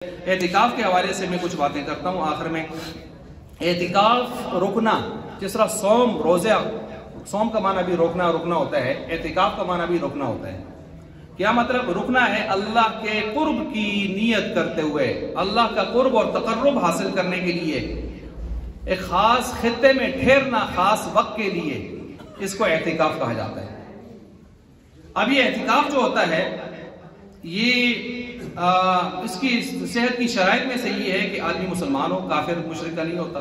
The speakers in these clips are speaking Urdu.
اعتکاف کے حوالے سے میں کچھ باتیں کرتا ہوں آخر میں۔ اعتکاف رکنا، جس طرح صوم کا معنی بھی رکنا ہوتا ہے، اعتکاف کا معنی بھی رکنا ہوتا ہے۔ کیا مطلب؟ رکنا ہے اللہ کے قرب کی نیت کرتے ہوئے، اللہ کا قرب اور تقرب حاصل کرنے کے لیے ایک خاص خطے میں ٹھہرنا، خاص وقت کے لیے، اس کو اعتکاف کہا جاتا ہے۔ اب یہ اعتکاف جو ہوتا ہے، یہ اس کی صحت کی شرائط میں سے یہ ہے کہ آدمی مسلمان ہو، کافر مشرک کا نہیں ہوتا۔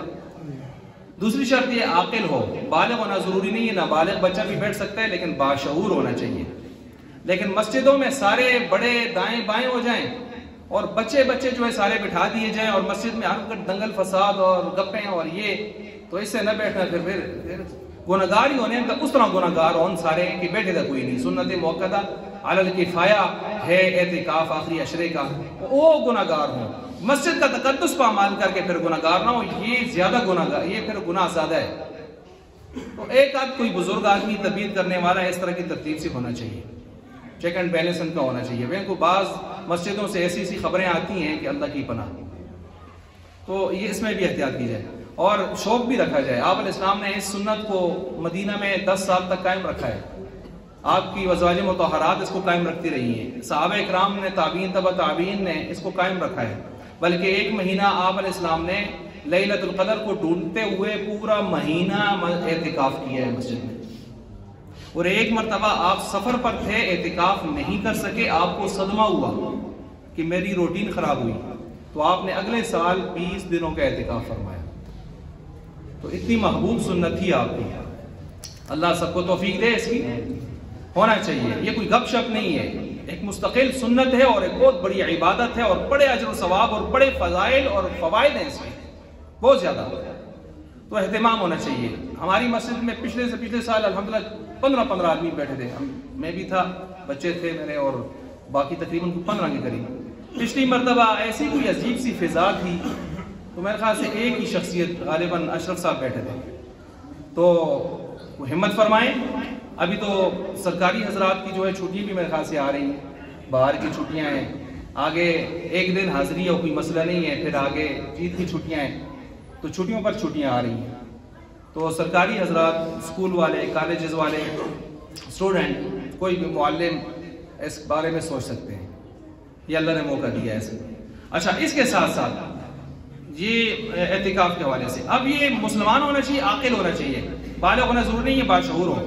دوسری شرط یہ عاقل ہو، بالغ ہونا ضروری نہیں ہے، نابالغ بچہ بھی بیٹھ سکتا ہے لیکن باشعور ہونا چاہیے۔ لیکن مسجدوں میں سارے بڑے دائیں بائیں ہو جائیں اور بچے جو ہے سارے بٹھا دیے جائیں اور مسجد میں ہر وقت دنگل فساد اور گپیں اور یہ، تو اس سے نہ بیٹھنا، پھر گناہگار ہی ہونے کا اس طرح گناہگار ہون سارے کہ بیٹھے تھا کوئی نہیں۔ سنت موقدہ علی الکفایہ ہے اعتکاف آخری عشرے کا، وہ گناہگار ہوں۔ مسجد کا تقدس پامال کر کے پھر گناہگار نہ ہو، یہ زیادہ گناہگار، یہ پھر گناہ زیادہ ہے۔ تو ایک آدھ کوئی بزرگ آدمی تربیت کرنے والا ہے، اس طرح کی ترتیب سے ہونا چاہیے، چیک اینڈ بیلنس ان کا ہونا چاہیے۔ وہ کو بعض مسجدوں سے ایسی خبریں آتی ہیں کہ اللہ کی پناہ، تو یہ اس میں بھی احتیاط کی جائے اور شوق بھی رکھا جائے۔ آپ علیہ السلام نے اس سنت کو مدینہ میں 10 سال تک قائم رکھا ہے، آپ کی ازواج مطہرات اس کو قائم رکھتی رہی ہیں، صحابہ اکرام نے، تابعین تبع تابعین نے اس کو قائم رکھا ہے۔ بلکہ ایک مہینہ آپ علیہ السلام نے لیلۃ القدر کو ڈھونڈتے ہوئے پورا مہینہ اعتکاف کیا ہے مسجد میں، اور ایک مرتبہ آپ سفر پر تھے، اعتکاف نہیں کر سکے، آپ کو صدمہ ہوا کہ میری روٹین خراب ہوئی، تو آپ نے اگلے سال 20 دنوں کا اعتکاف فرمایا۔ تو اتنی محبوب سنت تھی آپ کی، اللہ سب کو توفیق دے، اس کی ہونا چاہیے۔ یہ کوئی گپ شپ نہیں ہے، ایک مستقل سنت ہے اور ایک بہت بڑی عبادت ہے، اور بڑے اجر و ثواب اور بڑے فضائل اور فوائد ہیں اس میں بہت زیادہ، تو اہتمام ہونا چاہیے۔ ہماری مسجد میں پچھلے سال الحمدللہ 15 آدمی بیٹھے تھے، میں بھی تھا، بچے تھے میرے، اور باقی تقریباً 15 کے قریب۔ پچھلی مرتبہ ایسی کوئی عجیب سی فضا تھی، تو میرے خیال سے ایک ہی شخصیت غالباً اشرف صاحب بیٹھے تھے۔ تو وہ ہمت فرمائیں، ابھی تو سرکاری حضرات کی جو ہے چھٹی بھی میرے خیال سے آ رہی ہیں، باہر کی چھٹیاں ہیں، آگے ایک دن حاضری ہو کوئی مسئلہ نہیں ہے، پھر آگے عید کی چھٹیاں ہیں، تو چھٹیوں پر چھٹیاں آ رہی ہیں۔ تو سرکاری حضرات، اسکول والے، کالجز والے، اسٹوڈنٹ، کوئی بھی معلم اس بارے میں سوچ سکتے ہیں، یہ اللہ نے موقع دیا ہے ایسے۔ اچھا، اس کے ساتھ ساتھ یہ اعتکاف کے حوالے سے، اب یہ مسلمان ہونا چاہیے، عاقل ہونا چاہیے، بالغ ہونا ضروری نہیں ہے، باشعور ہو،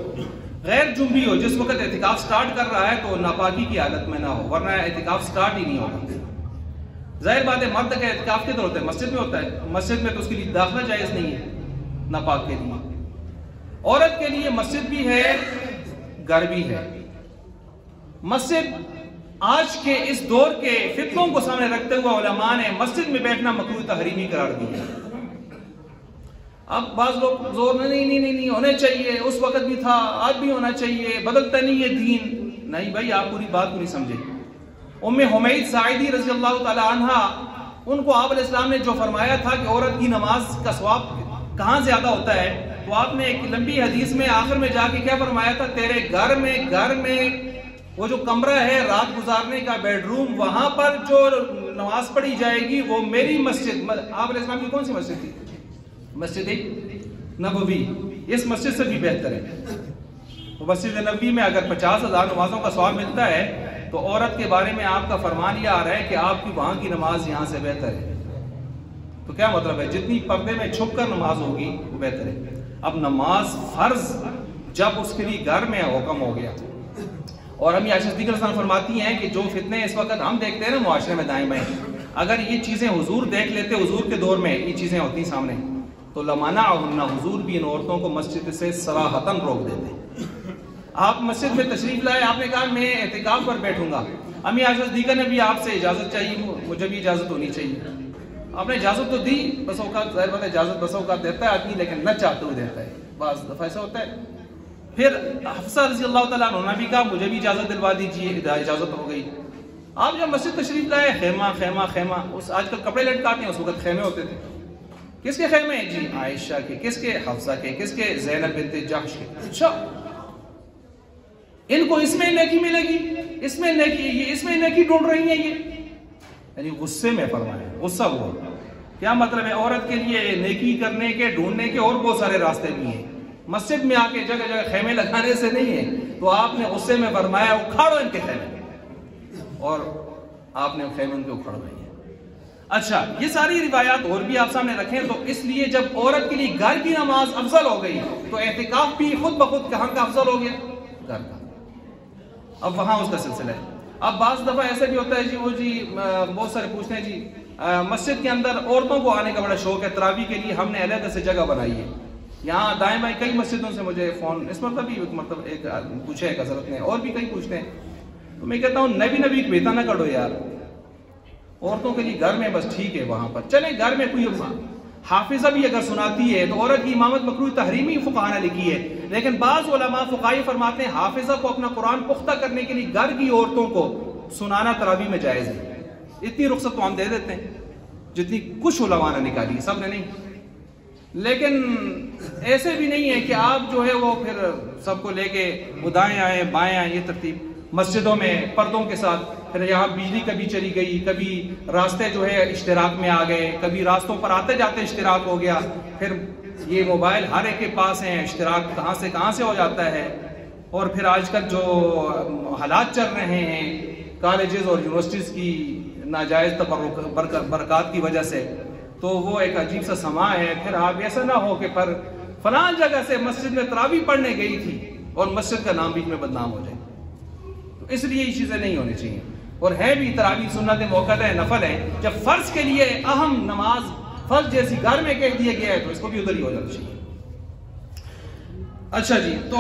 غیر جنبی ہو، جس وقت اعتکاف سٹارٹ کر رہا ہے تو ناپاکی کی حالت میں نہ ہو، ورنہ اعتکاف سٹارٹ ہی نہیں ہوگا۔ ظاہر بات ہے، مرد کا اعتکاف کدھر ہوتا ہے؟ مسجد میں ہوتا ہے، مسجد میں تو اس کے لیے داخلہ جائز نہیں ہے ناپاک کے لیے۔ عورت کے لیے مسجد بھی ہے، گھر بھی ہے۔ مسجد آج کے اس دور کے فتنوں کو سامنے رکھتے ہوئے علماء نے مسجد میں بیٹھنا مکروہ تحریمی قرار دیا۔ اب بعض لوگ زور نہیں ہونے چاہیے، اس وقت بھی تھا، آج بھی ہونا چاہیے، بدلتا نہیں ہے دین۔ نہیں بھائی، آپ پوری بات کو نہیں سمجھے۔ ام حمید ساعدی رضی اللہ تعالی عنہ، ان کو آپ علیہ السلام نے جو فرمایا تھا کہ عورت کی نماز کا ثواب کہاں زیادہ ہوتا ہے، تو آپ نے ایک لمبی حدیث میں آخر میں جا کے کیا فرمایا تھا؟ تیرے گھر میں وہ جو کمرہ ہے رات گزارنے کا، بیڈ روم، وہاں پر جو نماز پڑھی جائے گی وہ میری مسجد، آپ علیہ السلام کی کون سی مسجد تھی؟ مسجد نبوی، اس مسجد سے بھی بہتر ہے۔ مسجد نبوی میں اگر 50,000 نمازوں کا ثواب ملتا ہے، تو عورت کے بارے میں آپ کا فرمان یہ آ رہا ہے کہ آپ کی وہاں کی نماز یہاں سے بہتر ہے۔ تو کیا مطلب ہے؟ جتنی پردے میں چھپ کر نماز ہوگی وہ بہتر ہے۔ اب نماز فرض جب اس کے لیے گھر میں حکم ہو گیا، اور ہم عائشہ صدیقہ رضی اللہ عنہا فرماتی ہیں کہ جو فتنے اس وقت ہم دیکھتے ہیں نا معاشرے میں دائیں بائیں، اگر یہ چیزیں حضور دیکھ لیتے، حضور کے دور میں یہ چیزیں ہوتی سامنے، تو لمنعہن، حضور بھی ان عورتوں کو مسجد سے صراحتاً روک دیتے۔ آپ مسجد میں تشریف لائے، آپ نے کہا میں اعتکاف پر بیٹھوں گا، امی عائشہ صدیقہ نے بھی آپ سے اجازت چاہیے، مجھے بھی اجازت ہونی چاہیے۔ آپ نے اجازت تو دی، بس اوقات ظاہر بات ہے اجازت بس اوقات دیتا ہے آدمی، لیکن نہ چاہتے ہوئے دیتا ہے، بعض دفعہ ایسا ہوتا ہے۔ پھر حفصہ رضی اللہ تعالیٰ عنہ نے بھی کہا مجھے بھی اجازت دلوا دیجیے، اجازت ہو گئی۔ آپ جب مسجد تشریف لائے، خیمہ، اس آج کل کپڑے لٹکاتے ہیں، اس وقت خیمے ہوتے تھے۔ کس کے خیمے ہیں؟ جی عائشہ کے۔ کس کے؟ حفصہ کے۔ کس کے؟ زینب بنت جحش کے۔ اچھا، ان کو اس میں نیکی ملے گی، اس میں نیکی ڈھونڈ رہی ہیں یہ۔ یعنی غصے میں فرمایا، غصہ ہوا. کیا مطلب ہے؟ عورت کے لیے نیکی کرنے کے ڈھونڈنے کے اور بہت سارے راستے بھی ہیں. مسجد میں آ کے جگہ جگہ خیمے لگانے سے نہیں ہے. تو آپ نے غصے میں فرمایا اکھاڑو ان کے خیمے، اور آپ نے خیمے ان کے اکھاڑوائے. اچھا، یہ ساری روایات اور بھی آپ سامنے رکھیں. تو اس لیے جب عورت کے لیے گھر کی نماز افضل ہو گئی تو اعتکاف بھی خود بخود کہاں کا افضل ہو گیا؟ گھر کا. اب وہاں اس کا سلسلہ ہے. اب بعض دفعہ ایسا بھی ہوتا ہے جی بہت سارے پوچھتے ہیں جی مسجد کے اندر عورتوں کو آنے کا بڑا شوق ہے، تراویح کے لیے ہم نے علیحدہ سے جگہ بنائی ہے. یہاں دائیں بائیں کئی مسجدوں سے مجھے فون اس مطلب ایک پوچھے ایک حضرت نے، اور بھی کئی پوچھتے ہیں. تو میں کہتا ہوں نبی بیتا نہ کرو یار. عورتوں کے لیے گھر میں بس ٹھیک ہے، وہاں پر چلے. گھر میں کوئی حافظہ بھی اگر سناتی ہے تو عورت کی امامت مکروہ تحریمی فقہاء نے لکھی ہے. لیکن بعض علماء فقہاء فرماتے ہیں حافظہ کو اپنا قرآن پختہ کرنے کے لیے گھر کی عورتوں کو سنانا تراویح میں جائز ہے. اتنی رخصت تو ہم دے دیتے ہیں جتنی کچھ علماء نے نکالی، سب نے نہیں. لیکن ایسے بھی نہیں ہے کہ آپ جو ہے وہ پھر سب کو لے کے دائیں آئیں بائیں آئیں. یہ ترتیب مسجدوں میں پردوں کے ساتھ، پھر یہاں بجلی کبھی چلی گئی، کبھی راستے جو ہے اشتراک میں آ گئے، کبھی راستوں پر آتے جاتے اشتراک ہو گیا. پھر یہ موبائل ہر ایک کے پاس ہیں، اشتراک کہاں سے ہو جاتا ہے. اور پھر آج کل جو حالات چل رہے ہیں کالجز اور یونیورسٹیز کی ناجائز برکات کی وجہ سے، تو وہ ایک عجیب سا سما ہے. پھر آپ ایسا نہ ہو کہ پر فلان جگہ سے مسجد میں تراویح پڑھنے گئی تھی اور مسجد کا نام بیچ میں بدنام ہو جائے. تو اس لیے یہ چیزیں نہیں ہونی چاہیے. اور ہے بھی تراویح سنت موقع ہے، نفل ہے. جب فرض کے لیے اہم نماز فرض جیسی گھر میں کہہ دیا گیا ہے تو اس کو بھی ادھر ہی ہو جانا چاہیے. اچھا جی، تو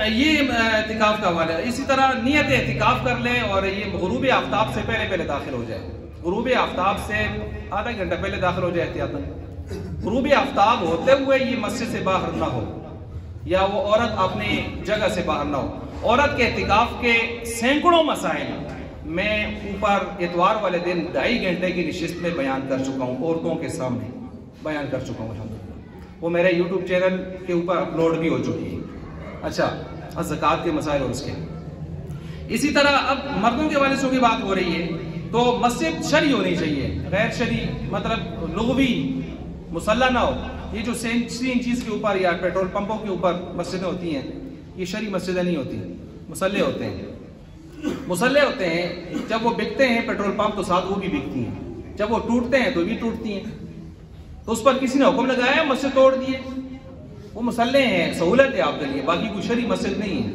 یہ اعتکاف کا حوالہ ہے. اسی طرح نیت اعتکاف کر لیں اور یہ غروب آفتاب سے پہلے داخل ہو جائے. غروب آفتاب سے آدھا گھنٹہ پہلے داخل ہو جائے احتیاطاً. غروب آفتاب ہوتے ہوئے یہ مسجد سے باہر نہ ہو، یا وہ عورت اپنی جگہ سے باہر نہ ہو. عورت کے اعتکاف کے سینکڑوں مسائل میں اوپر اتوار والے دن 2.5 گھنٹے کی نشست میں بیان کر چکا ہوں، عورتوں کے سامنے بیان کر چکا ہوں الحمدللہ. وہ میرے یوٹیوب چینل کے اوپر اپلوڈ بھی ہو چکی ہے. اچھا، زکوٰۃ کے مسائل اور اس کے. اسی طرح اب مردوں کے حوالے سے کی بات ہو رہی ہے تو مسجد شرعی ہونی چاہیے، غیر شرعی مطلب لغوی مسلح نہ ہو. یہ جو سین چیز کے اوپر یا پیٹرول پمپوں کے اوپر مسجدیں ہوتی ہیں یہ شرعی مسجدیں نہیں ہوتی، مسلح ہوتے ہیں. مسلح ہوتے ہیں جب وہ بکتے ہیں پیٹرول پمپ تو ساتھ وہ بھی بکتی ہیں، جب وہ ٹوٹتے ہیں تو بھی ٹوٹتی ہیں. تو اس پر کسی نے حکم لگایا مسجد توڑ دیے، وہ مسلح ہیں، سہولت ہے آپ کے لیے، باقی کوئی شرعی مسجد نہیں ہے.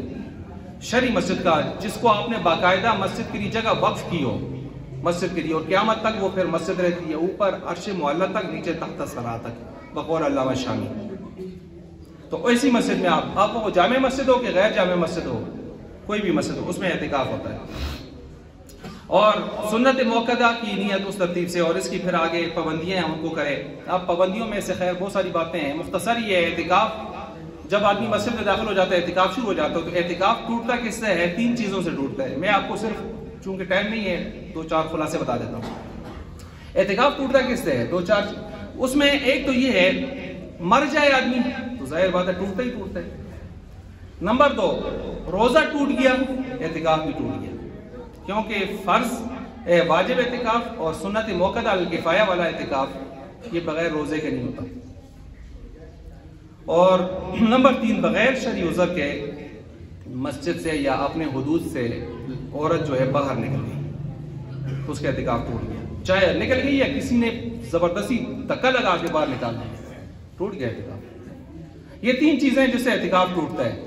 شرعی مسجد کا جس کو آپ نے باقاعدہ مسجد کے لیے جگہ وقف کی ہو مسجد کے لیے، اور قیامت تک وہ پھر مسجد رہتی ہے، اوپر عرش معلیٰ تک، نیچے تحت ثری تک، بقول علامہ شامی. تو ایسی مسجد میں آپ وہ جامع مسجد ہو کہ غیر جامع مسجد ہو، کوئی بھی مسجد ہو، اس میں اعتکاف ہوتا ہے. اور سنت موقدہ کی نیت اس ترتیب سے، اور اس کی پھر آگے پابندیاں ہم کو کرے. اب پابندیوں میں سے خیر بہت ساری باتیں ہیں، مختصر یہ ہے اعتکاف جب آدمی مسجد میں داخل ہو جاتا ہے، اعتکاف شروع ہو جاتا ہے، تو اعتکاف ٹوٹتا کس سے ہے؟ 3 چیزوں سے ٹوٹتا ہے. میں آپ کو صرف چونکہ ٹائم نہیں ہے 2-4 خلاصے بتا دیتا ہوں. اعتکاف ٹوٹتا کس سے ہے؟ 2-4. اس میں ایک تو یہ ہے مر جائے آدمی تو ظاہر بات ہے ٹوٹتا ہی ٹوٹتا ہے. نمبر 2 روزہ ٹوٹ گیا، اعتکاف بھی ٹوٹ گیا، کیونکہ فرض واجب اعتکاف اور سنت موقدہ الکفایہ والا اعتکاف یہ بغیر روزے کے نہیں ہوتا. اور نمبر 3 بغیر شرعی عذر کے مسجد سے یا اپنے حدود سے عورت جو ہے باہر نکل گئی تو اس کا اعتکاف ٹوٹ گیا. چاہے نکل گئی یا کسی نے زبردستی دھکا لگا کے باہر نکال دیا، ٹوٹ گیا اعتکاف. یہ 3 چیزیں جس سے اعتکاف ٹوٹتا ہے.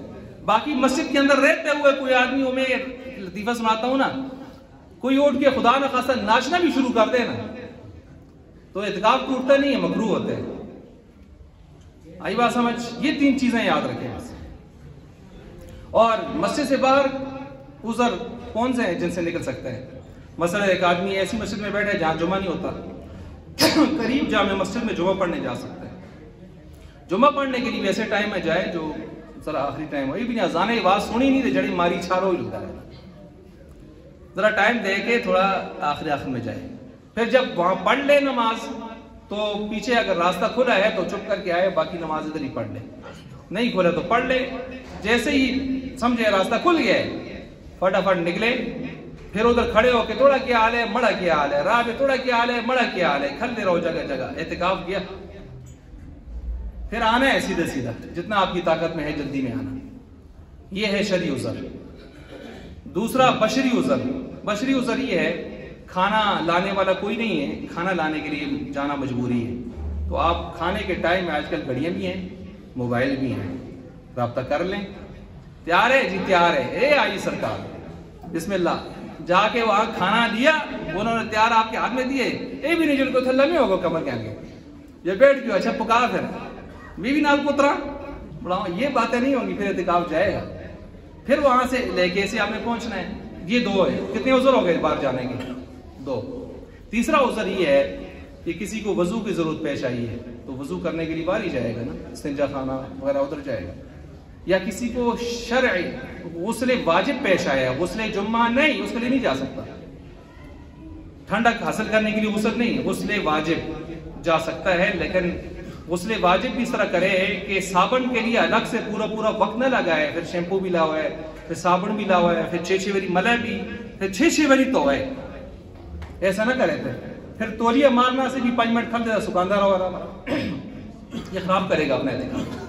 باقی مسجد کے اندر رہتے ہوئے کوئی آدمی، میں لطیفہ سناتا ہوں نا، کوئی اٹھ کے خدا نہ خواستہ ناچنا بھی شروع کر دے نا تو اعتکاف ٹوٹتا نہیں ہے، مکروہ ہوتا ہے. آئی بات سمجھ؟ یہ 3 چیزیں یاد رکھیں. اور مسجد سے باہر عذر کون سے ہیں جن سے نکل سکتا ہے؟ مثلا ایک آدمی ایسی مسجد میں بیٹھے جہاں جمعہ نہیں ہوتا، قریب جامع مسجد میں جمعہ پڑھنے جا سکتا ہے. جمعہ پڑھنے کے لیے ویسے ٹائم میں جائے جو ذرا آخری ٹائم ہوئی بھی نہیں، اذان آواز سنی نہیں تو جڑی ماری چھارو ہی لگتا ہے. ذرا ٹائم دے کے تھوڑا آخر میں جائے. پھر جب وہاں پڑھ لے نماز تو پیچھے اگر راستہ کھلا ہے تو چپ کر کے آئے، باقی نماز ادھر ہی پڑھ لے. نہیں کھلا تو پڑھ لے. جیسے ہی سمجھے راستہ کھل گیا ہے فٹافٹ نکلے، پھر ادھر کھڑے ہو کے تھوڑا کیا حال ہے مڑا کیا حال ہے، راہ میں تھوڑا کیا حال ہے مڑا کیا حال ہے، کھلتے رہو جگہ جگہ، اعتکاف کیا. پھر آنا ہے سیدھا سیدھا جتنا آپ کی طاقت میں ہے جلدی میں آنا. یہ ہے شرعی عذر. دوسرا بشری عذر. بشری عذر یہ ہے کھانا لانے والا کوئی نہیں ہے، کھانا لانے کے لیے جانا مجبوری ہے، تو آپ کھانے کے ٹائم میں آج کل گھڑیاں بھی ہیں، موبائل بھی ہیں، رابطہ کر لیں. تیار ہے جی تیار ہے، اے آئی سرکار بسم اللہ، جا کے وہاں کھانا دیا، انہوں نے تیار آپ کے ہاتھ میں دیے، اے بھی نہیں جن کو تھلا میں ہوگا کمر کے آگے، یہ بیٹھ کیوں، اچھا پکا پھر بیوی نال پترا بڑا، یہ باتیں نہیں ہوں گی. پھر اعتکاف جائے گا. پھر وہاں سے لے کے سے آپ نے پہنچنا ہے. یہ دو ہے. کتنے عذر ہو گئے باہر جانے کے؟ دو. تیسرا عذر یہ ہے کہ کسی کو وضو کی ضرورت پیش آئی ہے تو وضو کرنے کے لیے باہر ہی جائے گا نا، استنجا خانہ وغیرہ ادھر جائے گا. یا کسی کو شرعی غسل واجب پیش آیا، غسل جمعہ نہیں، اس کے لیے نہیں جا سکتا. ٹھنڈک حاصل کرنے کے لیے غسل نہیں، غسل واجب جا سکتا ہے، لیکن غسل واجب بھی اس طرح کرے کہ صابن کے لیے الگ سے پورا وقت نہ لگائے، پھر شیمپو بھی لاؤ ہے، پھر صابن بھی لاؤ ہے، پھر 6 باری ملے بھی، پھر 6 باری تو ہے. ایسا نہ کرے پھر تولیہ مارنا سے بھی 5 منٹ کھل دیتا سکاندار ہوا، یہ خراب کرے گا اپنا اعتکاف.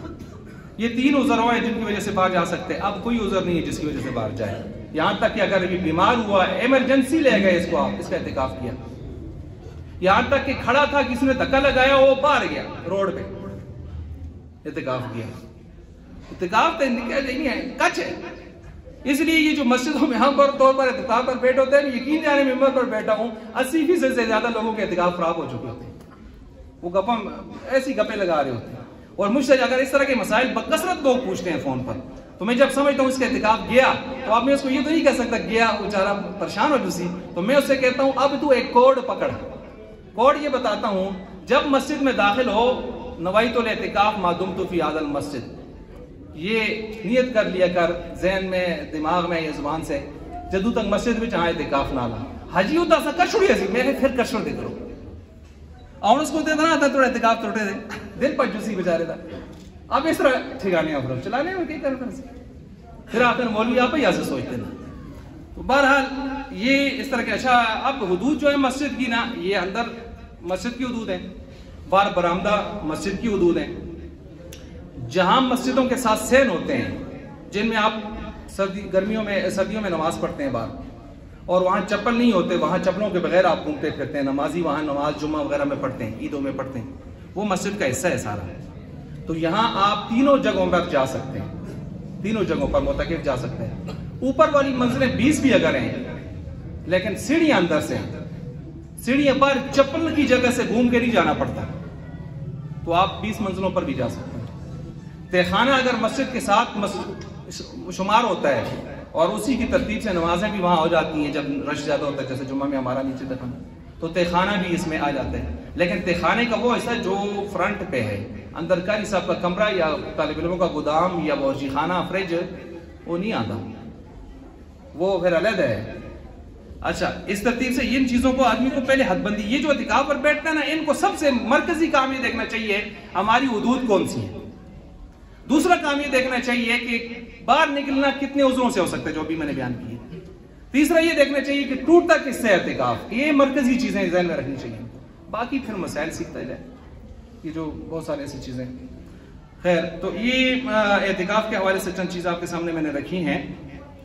یہ 3 عذر ہیں جن کی وجہ سے باہر جا سکتے ہیں. اب کوئی عذر نہیں ہے جس کی وجہ سے باہر جائے. یہاں تک کہ اگر ابھی بیمار ہوا، ایمرجنسی لے گئے اس کو، آپ اس کا اعتکاف کیا. یہاں تک کہ کھڑا تھا، کسی نے دھکا لگایا، وہ باہر گیا روڈ پہ، اعتکاف کیا. اعتکاف تو نہیں ہے، کچھ ہے. اس لیے یہ جو مسجدوں میں ہم طور پر اعتکاف پر بیٹھے ہوتے ہیں، یقین جانے ممبر پر بیٹھا ہوں 80% سے زیادہ لوگوں کے اعتکاف خراب ہو چکے ہوتے ہیں. وہ گپاں ایسی گپے لگا رہے ہوتے ہیں. اور مجھ سے اگر اس طرح کے مسائل بکثرت لوگ پوچھتے ہیں فون پر، تو میں جب سمجھتا ہوں اس کا اعتکاف گیا، تو اب میں اس کو یہ تو نہیں کہہ سکتا گیا بیچارہ پریشان ہو جسی، تو میں اس سے کہتا ہوں اب تو ایک کوڈ پکڑ. کوڈ یہ بتاتا ہوں، جب مسجد میں داخل ہو، نویت الاعتکاف ما دمت فی ھذا المسجد، یہ نیت کر لیا کر ذہن میں، دماغ میں، یہ زبان سے، جدو تک مسجد میں چاہے اعتکاف نہ لا. حجی ہوتا سا کر چھوڑی ایسی، میں پھر کر چھوڑ دے کرو. اور اس کو دیتا نہ تھا تھوڑا اعتکاف توڑے دے، دل پر جوسی بچارے تھا. اب اس طرح ٹھکانے افراد چلانے میں کیا کرنا سے، پھر آخر مولوی آپ ہی ایسے سوچتے نا. تو بہرحال یہ اس طرح کے. اچھا اب حدود جو ہے مسجد کی نا، یہ اندر مسجد کی حدود ہیں، باہر برآمدہ مسجد کی حدود ہیں. جہاں مسجدوں کے ساتھ سین ہوتے ہیں، جن میں آپ سردیوں میں نماز پڑھتے ہیں باہر، اور وہاں چپل نہیں ہوتے، وہاں چپلوں کے بغیر آپ گھومتے پھرتے ہیں، نمازی وہاں نماز جمعہ وغیرہ میں پڑھتے ہیں، عیدوں میں پڑھتے ہیں، وہ مسجد کا حصہ ہے سارا. تو یہاں آپ تینوں جگہوں پر جا سکتے ہیں، تینوں جگہوں پر معتکف جا سکتے ہیں. اوپر والی منزلیں 20 بھی اگر ہیں، لیکن سیڑھیاں اندر سے، سیڑھیاں پر چپل کی جگہ سے گھوم کے نہیں جانا پڑتا، تو آپ 20 منزلوں پر بھی جا سکتے ہیں. تہخانہ اگر مسجد کے ساتھ شمار ہوتا ہے، اور اسی کی ترتیب سے نمازیں بھی وہاں ہو جاتی ہیں جب رش زیادہ ہوتا ہے، جیسے جمعہ میں ہمارا نیچے تہخانہ، تو تہخانہ بھی اس میں آ جاتا ہے. لیکن تہخانے کا وہ حصہ جو فرنٹ پہ ہے، اندر قاری صاحب کا کمرہ یا طالب علموں کا گودام یا بورچی خانہ، فریج، وہ نہیں آتا، وہ پھر علیحدہ ہے. اچھا اس ترتیب سے ان چیزوں کو آدمی کو پہلے حد بندی، یہ جو اعتکاف پر بیٹھتا ہے نا، ان کو سب سے مرکزی کام یہ دیکھنا چاہیے ہماری حدود کون سی ہیں. دوسرا کام یہ دیکھنا چاہیے کہ باہر نکلنا کتنے عذروں سے ہو سکتا ہے، جو بھی میں نے بیان کی ہے. تیسرا یہ دیکھنا چاہیے کہ ٹوٹتا کس سے اعتکاف. یہ مرکزی چیزیں ذہن میں رکھنی چاہیے. باقی پھر مسائل سیکھتا جائے، یہ جو بہت سارے ایسی چیزیں. خیر، تو یہ اعتکاف کے حوالے سے چند چیزیں آپ کے سامنے میں نے رکھی ہیں.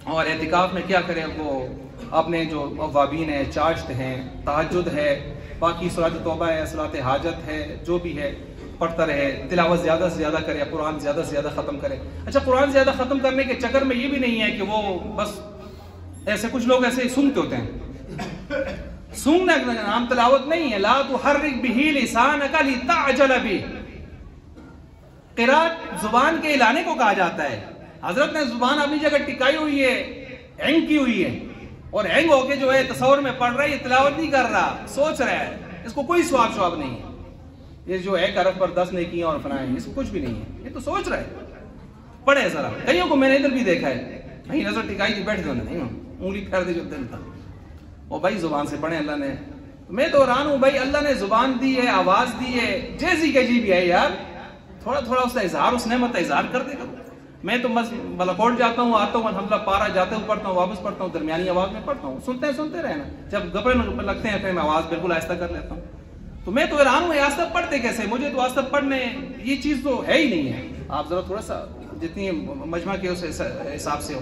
اور اعتکاف میں کیا کریں، وہ اپنے جو اوابین ہیں، چاشت ہیں، تہجد ہے، باقی صلاۃ توبہ ہے، صلاۃ حاجت ہے، جو بھی ہے پڑھتا رہے. تلاوت زیادہ سے زیادہ کرے، قرآن زیادہ سے زیادہ ختم کرے. اچھا قرآن زیادہ ختم کرنے کے چکر میں یہ بھی نہیں ہے کہ وہ بس ایسے، کچھ لوگ ایسے سنتے ہوتے ہیں، سننے کا نام تلاوت نہیں ہے. لا تحرک بہ لسانک لتعجل بہ، قرات زبان کے ہلانے کو کہا جاتا ہے. حضرت نے زبان اپنی جگہ ٹکائی ہوئی ہے، ہینگ کی ہوئی ہے، اور ہینگ ہو کے جو ہے تصور میں پڑھ رہا ہے، یہ تلاوت نہیں کر رہا، سوچ رہا ہے. اس کو کوئی ثواب شواب نہیں ہے. یہ جو ایک حرف پر 10 نیکیاں اور فنائیں، اس کو کچھ بھی نہیں ہے. یہ تو سوچ رہا ہے. پڑھے ذرا. کئیوں کو میں نے ادھر بھی دیکھا ہے، کہیں نظر ٹکائی تھی، بیٹھ دو نہیں، انگلی پھیر دی جو دل تھا. اور بھائی زبان سے پڑھیں اللہ نے. میں تو حیران ہوں بھائی، اللہ نے زبان دی ہے، آواز دی ہے، جیسی کہ جی بھی ہے یار، تھوڑا تھوڑا اس کا اظہار، اس نعمت کا اظہار کر دے گا. میں تو بس بلاکوٹ جاتا ہوں، آتا ہوں الحمدللہ پارا جاتے ہوں پڑھتا ہوں، واپس پڑھتا ہوں، درمیانی آواز میں پڑھتا ہوں، سنتے رہنا، جب گپے لگتے ہیں پھر میں آواز بالکل آہستہ کر لیتا ہوں. تو میں تو حیران ہوں آہستہ پڑھتے کیسے، مجھے تو آہستہ پڑھنے یہ چیز تو ہے ہی نہیں ہے. آپ ذرا تھوڑا سا جتنی مجمع کے اس حساب سے ہو.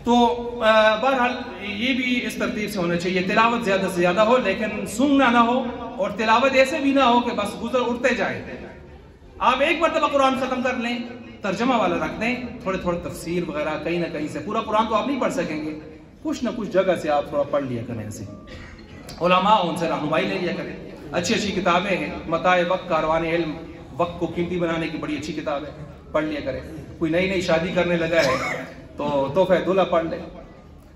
تو بہرحال یہ بھی اس ترتیب سے ہونا چاہیے، تلاوت زیادہ سے زیادہ ہو لیکن سننا نہ ہو، اور تلاوت ایسے بھی نہ ہو کہ بس گزر اڑتے جائے. آپ ایک مرتبہ قرآن ختم کر لیں، ترجمہ والا رکھ دیں، تھوڑے تفسیر وغیرہ کہیں نہ کہیں سے. پورا قرآن تو آپ نہیں پڑھ سکیں گے، کچھ نہ کچھ جگہ سے آپ تھوڑا پڑھ لیا کریں. ایسے علماء ان سے رہنمائی لے لیا کریں. اچھی کتابیں ہیں، متاع وقت کاروان علم، وقت کو قیمتی بنانے کی بڑی اچھی کتاب ہے، پڑھ لیا کریں. کوئی نئی شادی کرنے لگا ہے تو تحفہ دلہا پڑھ لے.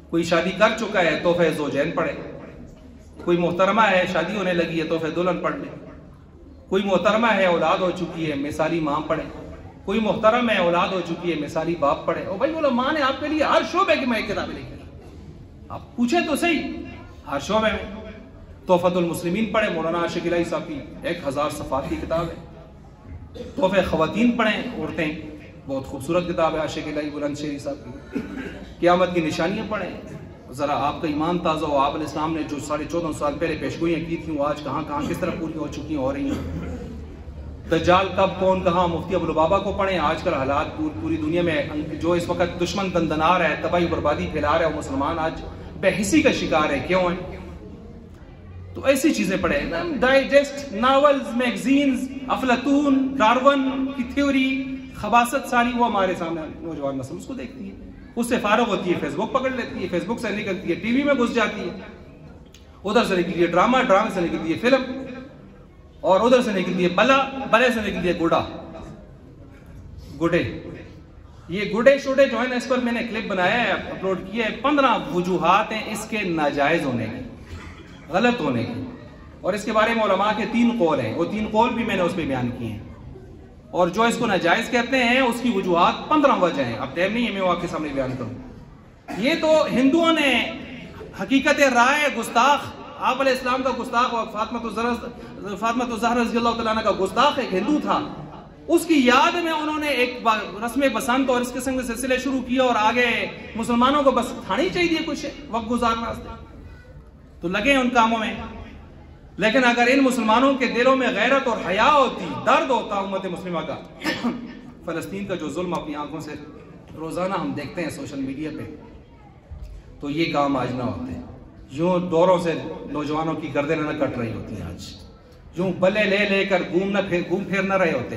کوئی شادی کر چکا ہے تحفہ زوجین پڑھے. کوئی محترمہ ہے شادی ہونے لگی ہے تحفہ دلہن پڑھ لے. کوئی محترمہ ہے اولاد ہو چکی ہے مثالی ماں پڑھے. کوئی محترم ہے اولاد ہو چکی ہے مثالی باپ پڑھے. اور بھائی علماء نے آپ کے لیے ہر شعبے کی میں کتابیں لکھی، آپ پوچھیں تو صحیح، ہر شعبے میں. تحفۃ المسلمین پڑھیں، مولانا عاشق الہی صاحب کی 1000 صفحات کی کتاب ہے. تحفہ خواتین پڑھیں، عورتیں، بہت خوبصورت کتاب ہے عاشق الہی بلند شہری صاحب کی. قیامت کی نشانیاں پڑھیں، ذرا آپ کا ایمان تازہ ہو. آپ علیہ السلام نے جو 14.5 سال پہلے پیشگوئیاں کی تھیں وہ آج کہاں کس طرح پوری ہو چکی ہیں، ہو رہی ہیں. دجال کب کون کہاں، مفتی ابوالبابا کو پڑھیں. آج کل حالات پوری دنیا میں جو اس وقت دشمن دندنار ہے، تباہی بربادی پھیلا رہا ہے، وہ مسلمان آج بے حسی کا شکار ہے. کیوں ہیں؟ تو ایسی چیزیں پڑھیں، ڈائجسٹ، ناولز، میگزینز، افلاطون، ڈارون کی تھیوری، خباثت ساری وہ ہمارے سامنے نوجوان نسل اس کو دیکھتی ہے، اس سے فارغ ہوتی ہے، فیس بک پکڑ لیتی ہے، فیس بک سے نکلتی ہے ٹی وی میں گھس جاتی ہے، ادھر سے نکلتی ہے ڈرامہ سے نکلتی ہے فلم، اور ادھر سے نکلتی ہے بلے سے نکلتی ہے گڈے. یہ گڈے شوڈے جو ہے نا، اس پر میں نے کلپ بنایا ہے، اپلوڈ کیا ہے. 15 وجوہات ہیں اس کے ناجائز ہونے کی، غلط ہونے کی، اور اس کے بارے میں علماء کے 3 قول ہیں. وہ 3 قول بھی میں نے اس پہ بیان کیے ہیں. اور جو اس کو ناجائز کہتے ہیں اس کی وجوہات 15 وجہ ہیں. اب ٹائم نہیں ہے میں وہ آپ کے سامنے بیان کروں. یہ تو ہندوؤں نے حقیقت رائے گستاخ، آپ علیہ السلام کا گستاخ، اور فاطمہ الزہرا رضی اللہ تعالیٰ عنہ کا گستاخ ایک ہندو تھا، اس کی یاد میں انہوں نے ایک رسم بسنت اور اس قسم کے سلسلے شروع کیا، اور آگے مسلمانوں کو بس کھانی چاہیے کچھ وقت گزارنا تو لگے ان کاموں میں. لیکن اگر ان مسلمانوں کے دلوں میں غیرت اور حیا ہوتی، درد ہوتا امت مسلمہ کا، فلسطین کا جو ظلم اپنی آنکھوں سے روزانہ ہم دیکھتے ہیں سوشل میڈیا پہ، تو یہ کام آج نہ ہوتے. یوں دوروں سے نوجوانوں کی گردنیں نہ کٹ رہی ہوتی ہیں، آج یوں بلے لے کر گھوم پھر نہ رہے ہوتے،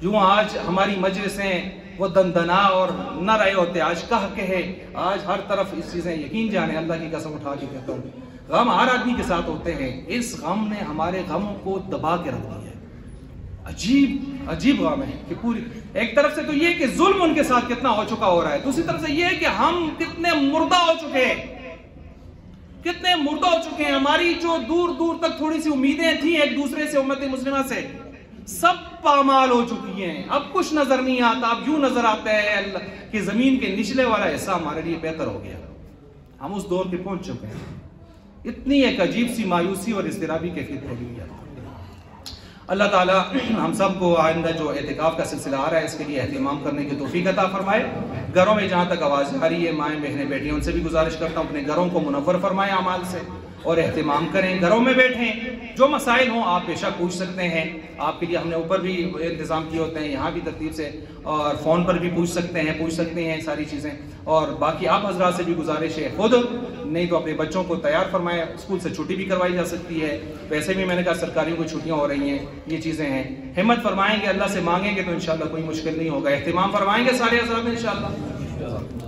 یوں آج ہماری مجلسیں وہ دندنا اور نہ رہے ہوتے. آج کہے آج ہر طرف اس چیزیں، یقین جانے اللہ کی قسم اٹھا کے کہتا ہوں، غم ہر آدمی کے ساتھ ہوتے ہیں. اس غم نے ہمارے غموں کو دبا کے رکھ دیا ہے. عجیب غم ہے کہ پوری ایک طرف سے تو یہ کہ ظلم ان کے ساتھ کتنا ہو چکا ہو رہا ہے، دوسری طرف سے یہ کہ ہم کتنے مردہ ہو چکے ہیں، ہماری جو دور تک تھوڑی سی امیدیں تھیں ایک دوسرے سے، امت مسلمہ سے، سب پامال ہو چکی ہیں. اب کچھ نظر نہیں آتا، اب یوں نظر آتا ہے اللہ کہ زمین کے نچلے والا حصہ ہمارے لیے بہتر ہو گیا. ہم اس دور پہ پہنچ چکے ہیں. اتنی ایک عجیب سی مایوسی اور اضطرابی کیفیت ہو گئی ہے. اللہ تعالیٰ ہم سب کو آئندہ جو اعتکاف کا سلسلہ آ رہا ہے اس کے لیے اہتمام کرنے کی توفیق عطا فرمائے. گھروں میں جہاں تک آواز آ رہی ہے، مائیں بہنیں بیٹیاں، ان سے بھی گزارش کرتا ہوں اپنے گھروں کو منور فرمائے اعمال سے اور اہتمام کریں. گھروں میں بیٹھیں، جو مسائل ہوں آپ بے شک پوچھ سکتے ہیں. آپ کے لیے ہم نے اوپر بھی انتظام کیے ہوتے ہیں، یہاں بھی ترتیب سے، اور فون پر بھی پوچھ سکتے ہیں ساری چیزیں. اور باقی آپ حضرات سے بھی گزارش ہے، خود نہیں تو اپنے بچوں کو تیار فرمائیں. اسکول سے چھٹی بھی کروائی جا سکتی ہے، ویسے بھی میں نے کہا سرکاریوں کو چھٹیاں ہو رہی ہیں. یہ چیزیں ہیں، ہمت فرمائیں گے، اللہ سے مانگیں گے تو انشاءاللہ کوئی مشکل نہیں ہوگا. اہتمام فرمائیں گے سارے حضرات انشاءاللہ.